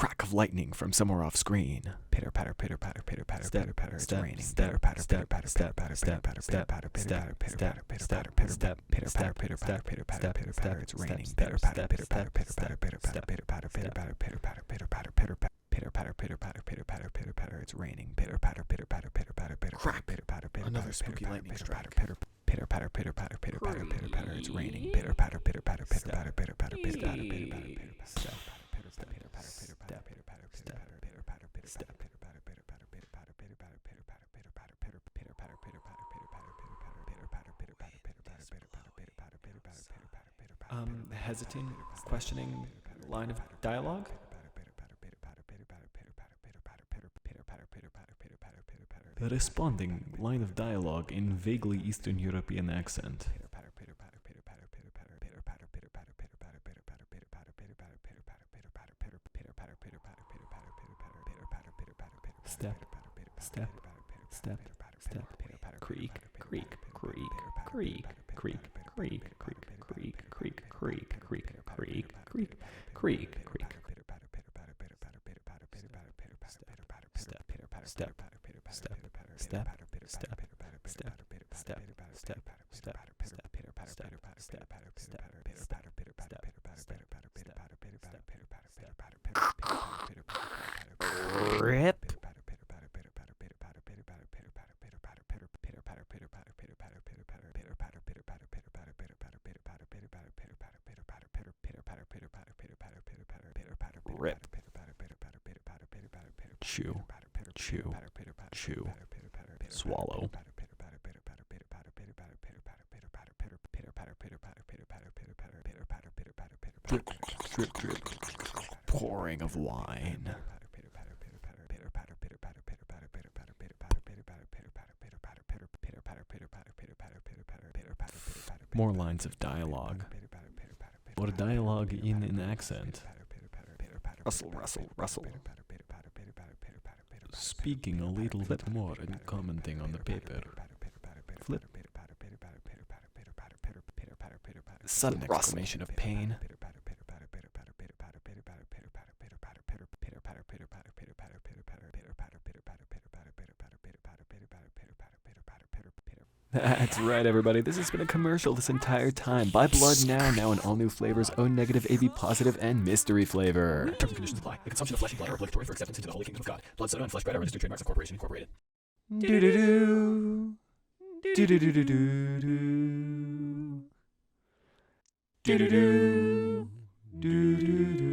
crack of lightning from somewhere off screen. Pitter patter, pitter patter, pitter patter, pitter patter, it's raining. Pitter patter, pitter patter, pitter patter, pitter patter, pitter patter, pitter patter, pitter patter, pitter patter, pitter patter, pitter patter, pitter patter, pitter patter, pitter patter, it's raining. Pitter patter, pitter patter, pitter patter, pitter patter, pitter patter, pitter patter, pitter patter, pitter patter, pitter patter. Pitter patter, pitter patter, pitter patter, pitter patter, it's raining. Pitter patter, pitter patter, pitter patter, pitter patter, pitter patter, pitter patter, Another spooky lightning strike. pitter patter, pitter patter, pitter patter, pitter patter, it's raining. Pitter patter, pitter patter, pitter patter, pitter patter, pitter patter, pitter patter, pitter patter, step, pitter patter, pitter patter, pitter patter, pitter patter, pitter patter, pitter patter, pitter patter, pitter patter, pitter patter, pitter patter, pitter patter, pitter patter, pitter patter, pitter pitter patter, pitter patter, pitter patter, pitter patter, pitter patter, pitter patter, pitter patter, pitter patter, pitter patter, pitter patter, pitter patter. Hesitating, questioning line of dialogue? The responding line of dialogue in vaguely Eastern European accent. Step, step, step, step, creak, creak, creak, creak, creak, creak, creak, creak, creak, creak, creak, creak, creak, creak, creak. Step, step, step, step, step, step, step, step, step, step, Rip. Rip. Chew, chew, chew, swallow. Drip, drip, drip, pouring of wine. More lines of dialogue. Or dialogue in an accent. Rustle, rustle, rustle. Speaking a little bit more and commenting on the paper. Flip. Sudden exclamation of pain. That's right, everybody. This has been a commercial this entire time. Buy Blood now in all new flavors: O negative, AB positive, and mystery flavor. Terms and conditions apply. The consumption of flesh and blood are obligatory for acceptance into the holy kingdom of God. Blood soda and flesh bread are registered trademarks of Corporation Incorporated. Do do do. Do do do do do do. Do do do. Do do do.